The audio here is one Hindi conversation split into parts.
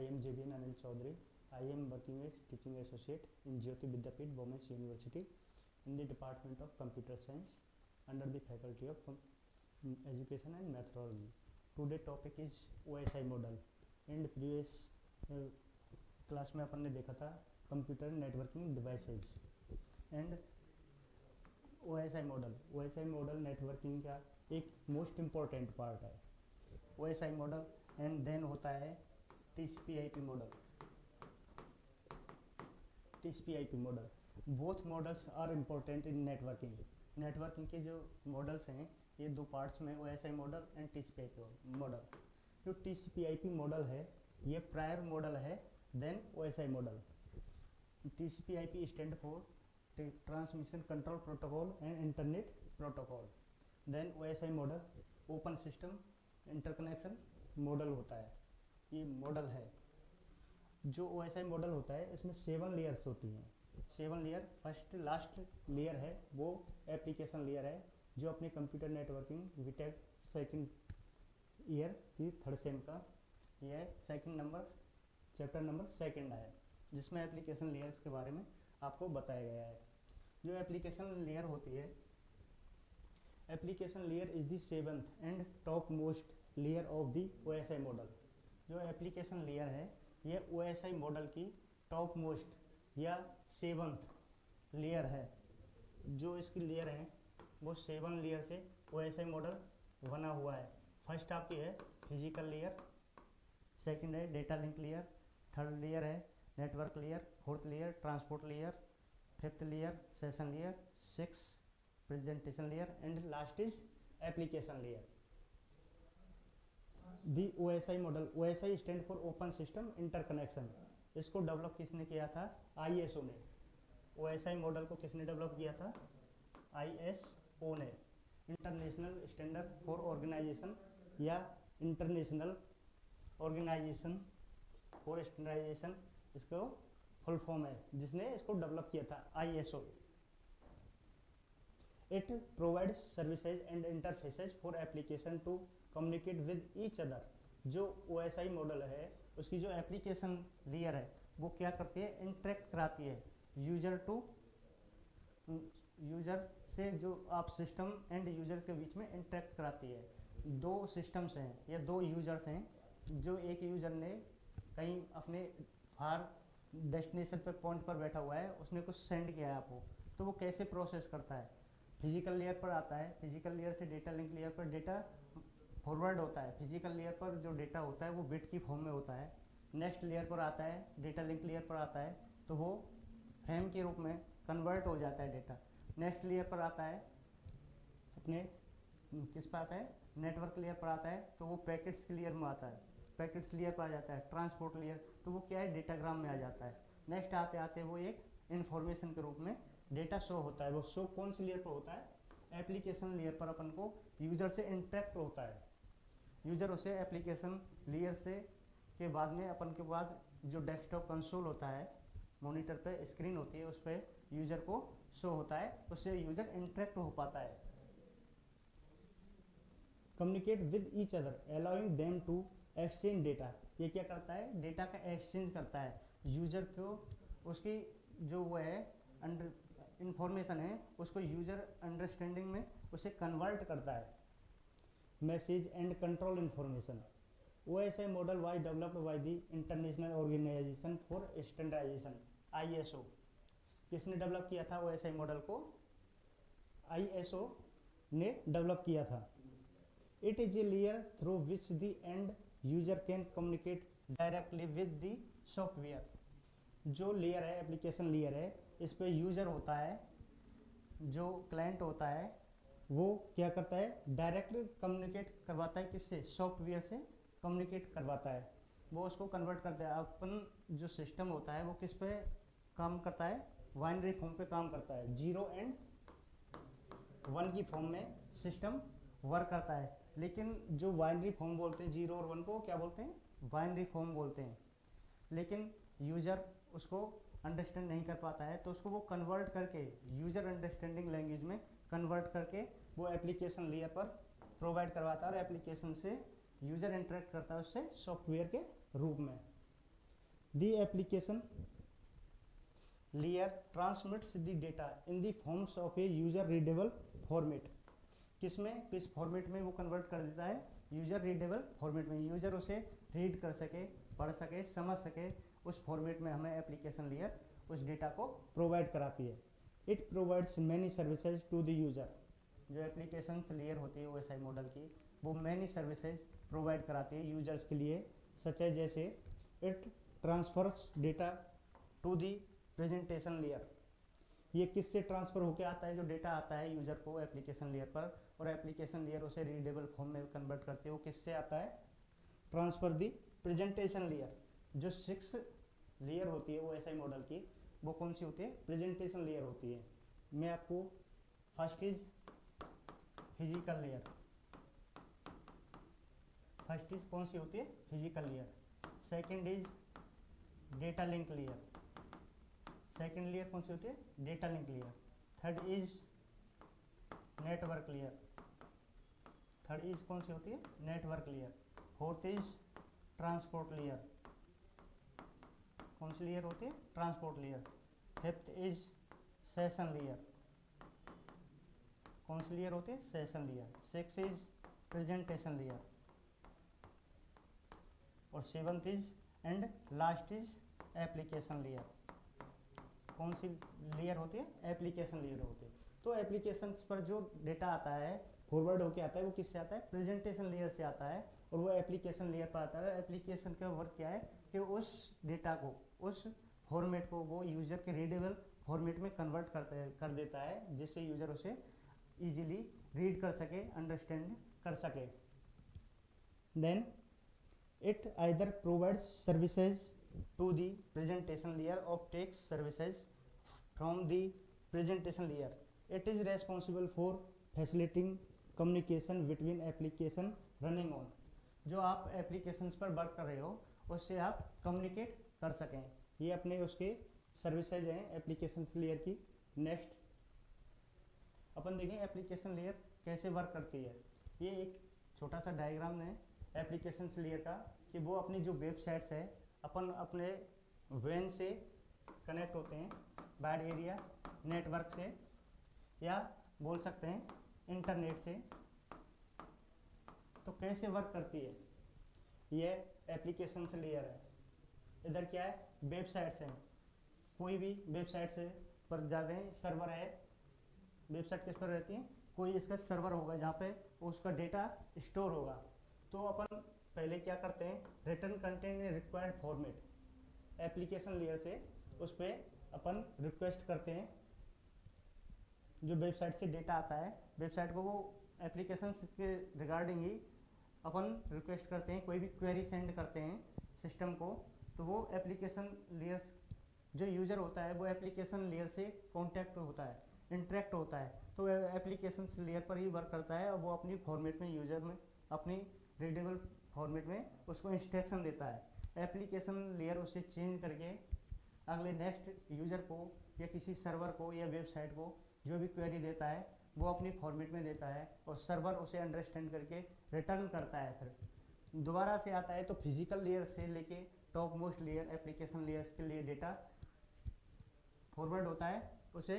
I am JBN Anil Chaudhary. I am working as teaching associate in Jyoti Vidyapeeth Women's University in the Department of Computer Science under the Faculty of Education and Methodology. Today topic is OSI model. In previous class में अपन ने देखा था computer networking devices and OSI model. OSI model networking का एक मोस्ट इम्पॉर्टेंट पार्ट है. OSI मॉडल एंड देन होता है TCP/IP model. TCP/IP model, both models are important in networking. Networking के जो मॉडल्स हैं ये दो पार्ट्स में, OSI model and TCP/IP model. जो TCP/IP मॉडल है ये प्रायर मॉडल है then OSI model. TCP/IP stand for transmission control protocol and internet protocol. Then OSI model open system interconnection model होता है. ये मॉडल है. जो OSI मॉडल होता है इसमें 7 लेयर्स होती हैं. 7 लेयर. फर्स्ट लास्ट लेयर है वो एप्लीकेशन लेयर है जो अपने computer networking BTech second year की थर्ड सेम का यह चैप्टर नंबर सेकंड है जिसमें एप्लीकेशन लेयर्स के बारे में आपको बताया गया है. जो एप्लीकेशन लेयर होती है, application layer is the 7th and top most layer of the OSI model. जो एप्लीकेशन लेयर है यह OSI मॉडल की टॉप मोस्ट या 7th लेयर है. जो इसकी लेयर है वो 7 लेयर से OSI मॉडल बना हुआ है. फर्स्ट आपकी है फिजिकल लेयर, सेकंड है data link layer, third layer है network layer, fourth layer transport layer, fifth layer session layer, 6 presentation layer and last is application layer. The OSI model. OSI stand for open system interconnection. इसको डेवलप किसने किया था? ISO ने. OSI मॉडल को किसने डेवलप किया था? ISO ने. इंटरनेशनल स्टैंडर्ड फॉर ऑर्गेनाइजेशन या इंटरनेशनल ऑर्गेनाइजेशन फॉर स्टैंडर्डाइजेशन इसको फुल फॉर्म है जिसने इसको डेवलप किया था ISO. It provides services and interfaces for application to communicate with each other. जो OSI मॉडल है उसकी जो एप्लीकेशन लेयर है वो क्या करती है? इंटरेक्ट कराती है यूजर से. जो आप सिस्टम एंड यूजर के बीच में इंटरेक्ट कराती है. दो सिस्टम्स हैं या दो यूजर्स हैं. जो एक यूजर ने कहीं अपने फार डेस्टिनेशन पे पॉइंट पर बैठा हुआ है, उसने कुछ सेंड किया है आपको, तो वो कैसे प्रोसेस करता है? फिजिकल लेयर पर आता है. फिजिकल लेयर से डेटा लिंक लेयर पर डेटा फॉरवर्ड होता है. फिजिकल लेयर पर जो डेटा होता है वो बिट की फॉर्म में होता है. नेक्स्ट लेयर पर आता है, डेटा लिंक लेयर पर आता है तो वो फ्रेम के रूप में कन्वर्ट हो जाता है डेटा. नेक्स्ट लेयर पर आता है, अपने किस पर आता है? नेटवर्क लेयर पर आता है तो वो पैकेट्स के लेयर में आता है. पैकेट्स लेयर पर आ जाता है. ट्रांसपोर्ट लेयर तो वो क्या है? डेटाग्राम में आ जाता है. नेक्स्ट आते आते वो एक इन्फॉर्मेशन के रूप में डेटा शो होता है. वो शो कौन सी लेयर पर होता है? एप्लीकेशन लेयर पर अपन को यूजर से इंटरेक्ट होता है. यूजर उसे एप्लीकेशन लेयर से के बाद में अपन के बाद जो डेस्कटॉप कंसोल होता है, मॉनिटर पे स्क्रीन होती है, उस पर यूजर को शो होता है. उससे यूजर इंटरेक्ट हो पाता है. Communicate with each other allowing them to exchange data. ये क्या करता है? डेटा का एक्सचेंज करता है. यूजर को उसकी जो वो है इंफॉर्मेशन है उसको यूजर अंडरस्टैंडिंग में उसे कन्वर्ट करता है. Message and control information. OSI model was developed by the international organisation for standardisation ISO. किसने डेवलप किया था OSI मॉडल को? ISO ने डेवलप किया था. It is a layer through which the end user can communicate directly with the software. जो लेयर है, एप्लीकेशन लेयर है, इस पे यूजर होता है, जो क्लाइंट होता है वो क्या करता है? डायरेक्ट कम्युनिकेट करवाता है. किससे? सॉफ्टवेयर से कम्युनिकेट करवाता है. वो उसको कन्वर्ट करता है. अपन जो सिस्टम होता है वो किस पे काम करता है? बाइनरी फॉर्म पे काम करता है. 0 एंड 1 की फॉर्म में सिस्टम वर्क करता है. लेकिन जो बाइनरी फॉर्म बोलते हैं 0 और 1 को क्या बोलते हैं? बाइनरी फॉर्म बोलते हैं. लेकिन यूजर उसको अंडरस्टैंड नहीं कर पाता है तो उसको वो कन्वर्ट करके यूजर अंडरस्टैंडिंग लैंग्वेज में कन्वर्ट करके वो एप्लीकेशन लेयर पर प्रोवाइड करवाता है और एप्लीकेशन से यूजर इंटरेक्ट करता है उससे सॉफ्टवेयर के रूप में. The application layer transmits the data in the forms of a user readable format. किस फॉर्मेट में वो कन्वर्ट कर देता है, यूजर रीडेबल फॉर्मेट में, यूजर उसे रीड कर सके, पढ़ सके, समझ सके, उस फॉर्मेट में हमें एप्लीकेशन लेयर उस डेटा को प्रोवाइड कराती है। It provides many services to the user. जो एप्लीकेशन लेयर होती है OSI मॉडल की, वो मैनी सर्विसेज प्रोवाइड कराती है यूजर्स के लिए, सच है जैसे it transfers data to the presentation layer. ये किससे ट्रांसफ़र होकर आता है, जो डेटा आता है यूजर को एप्लीकेशन लेयर पर, और एप्लीकेशन लेयर उसे रीडेबल फॉर्म में कन्वर्ट करती है, वो किससे आता है, ट्रांसफ़र दी प्रेजेंटेशन लेयर। जो 6 लेयर होती है OSI मॉडल की, वो कौन सी होती है, प्रेजेंटेशन लेयर होती है। मैं आपको first is physical layer, first is कौन सी होती है, physical layer. Second is data link layer, second layer कौन सी होती है, data link layer. Third is network layer, third is कौन सी होती है, network layer. Fourth is transport layer, कौन सी लेयर होती है, transport layer. Fifth is session layer, कौन सी लेयर होती है, session layer. Six is presentation layer, और seventh is and last is application layer. कौन सी लेयर होती है, एप्लीकेशन लेयर होती है। तो एप्लीकेशंस पर जो डेटा आता है, फॉरवर्ड होके आता है, वो किससे आता है, प्रेजेंटेशन लेयर से आता है, और वो एप्लीकेशन लेयर पर आता है। एप्लीकेशन का वर्क क्या है कि उस डेटा को, उस फॉर्मेट को वो यूजर के रीडेबल फॉर्मेट में कन्वर्ट कर देता है, जिससे यूजर उसे इजीली रीड कर सके, अंडरस्टैंड कर सके। Then it either provides services to the presentation layer or takes services from the presentation layer. It is responsible for facilitating communication between application running on. जो आप एप्लीकेशंस पर वर्क कर रहे हो उससे आप कम्युनिकेट कर सकें, ये अपने उसके सर्विसेज हैं एप्लीकेशन लेयर की। नेक्स्ट अपन देखें एप्लीकेशन लेयर कैसे वर्क करती है। ये एक छोटा सा डायग्राम है एप्लीकेशन लेयर का, कि वो अपनी जो वेबसाइट्स है, अपन अपने वैन से कनेक्ट होते हैं, वाइड एरिया नेटवर्क से, या बोल सकते हैं इंटरनेट से। तो कैसे वर्क करती है ये एप्लीकेशन लेयर है। इधर क्या है, वेबसाइट्स हैं, कोई भी वेबसाइट से पर जा रहे हैं, सर्वर है, वेबसाइट किस पर रहती है, कोई इसका सर्वर होगा जहाँ पे उसका डेटा स्टोर होगा। तो अपन पहले क्या करते हैं, written content in required format application layer से उस पर अपन रिक्वेस्ट करते हैं। जो वेबसाइट से डेटा आता है, वेबसाइट को वो एप्लीकेशन के रिगार्डिंग ही अपन रिक्वेस्ट करते हैं, कोई भी क्वेरी सेंड करते हैं सिस्टम को, तो वो एप्लीकेशन लेयर जो यूज़र होता है वो एप्लीकेशन लेयर से कॉन्टैक्ट होता है, इंटरेक्ट होता है, तो एप्लीकेशन लेयर पर ही वर्क करता है, और वो अपनी फॉर्मेट में यूज़र में अपनी रीडेबल फॉर्मेट में उसको इंस्ट्रक्शन देता है। एप्लीकेशन लेयर उसे चेंज करके अगले नेक्स्ट यूज़र को या किसी सर्वर को या वेबसाइट को जो भी क्वेरी देता है वो अपनी फॉर्मेट में देता है, और सर्वर उसे अंडरस्टैंड करके रिटर्न करता है। फिर दोबारा से आता है तो फिजिकल लेयर से लेके top most layer application layers के लिए डेटा फॉरवर्ड होता है, उसे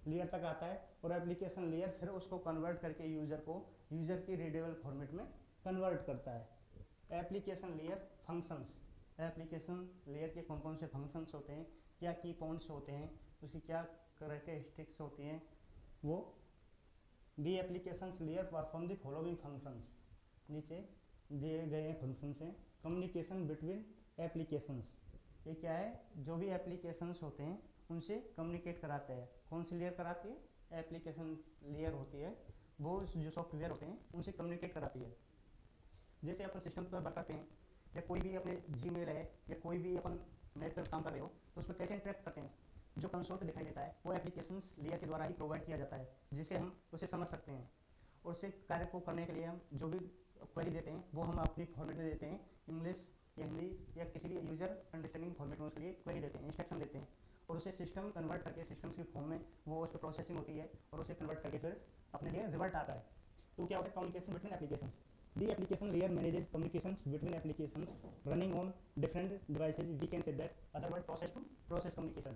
लेयर तक आता है, और एप्लीकेशन लेयर फिर उसको कन्वर्ट करके यूज़र की रीडेबल फॉर्मेट में कन्वर्ट करता है। Application layer functions, application layer के कौन कौन से फंक्शंस होते हैं, क्या की पॉइंट्स होते हैं, उसकी क्या कैरेक्टरिस्टिक्स होती हैं, वो the application layer perform the following functions, नीचे दिए गए फंक्शंस हैं। कम्युनिकेशन बिटवीन एप्लीकेशंस, ये क्या है, जो भी एप्लीकेशंस होते हैं उनसे कम्युनिकेट कराते हैं। कौन सी लेयर कराती है, एप्लीकेशन लेयर होती है, वो जो सॉफ्टवेयर होते हैं उनसे कम्युनिकेट कराती है। जैसे अपन सिस्टम पर वर्क करते हैं, या कोई भी अपने जीमेल है या कोई भी अपन नेट पर काम कर रहे हो, तो उसमें कैसे इंटरेक्ट करते हैं, जो कंसोल पे दिखाई देता है वो एप्लीकेशंस लेयर के द्वारा ही प्रोवाइड किया जाता है, जिसे हम उसे समझ सकते हैं। और उसे कार्य को करने के लिए हम जो भी क्वेरी देते हैं वो हम अपनी फॉर्मेट में देते हैं, इंग्लिश या हिंदी या किसी भी यूजर अंडरस्टैंडिंग फॉर्मेट में उसके लिए क्वेरी देते हैं, इंस्ट्रक्शन देते हैं, और उसे सिस्टम कन्वर्ट करके सिस्टम की फॉर्म में वो उस पर प्रोसेसिंग होती है, और उसे कन्वर्ट करके फिर अपने लिए रिवर्ट आता है। तो क्या होता है, communication between applications. The application layer manages communications between applications running on different devices. We can say that other word process to process communication.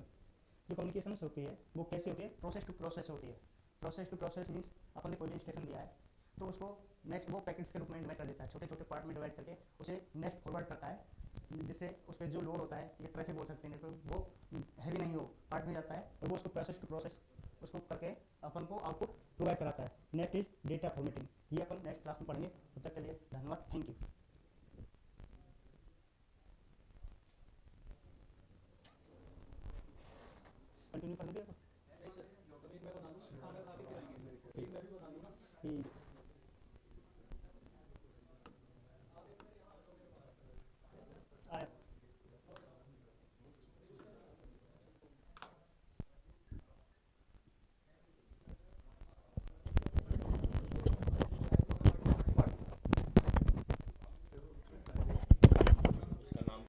जो communications होती है वो कैसे होती है, प्रोसेस टू प्रोसेस होती है. प्रोसेस टू प्रोसेस मीन्स अपन ने कोई भी इंस्ट्रक्शन दिया है तो उसको नेक्स्ट वो पैकेट्स के रूप में डिवाइड कर देता है, छोटे छोटे पार्ट में डिवाइड करके उसे नेक्स्ट फॉरवर्ड करता है, जिससे उस पर जो लोड होता है ये ट्रैफिक बोल सकते हैं नेटवर्क, वो हैवी नहीं हो, पार्ट में जाता है और वो उसको प्रोसेस टू प्रोसेस उसको करके अपन को आउटपुट प्रोवाइड कराता है. Next is data formatting. ये अपन नेक्स्ट क्लास में पढ़ेंगे. तब तक के लिए धन्यवाद. Thank you. कंटिन्यू कर दोगे?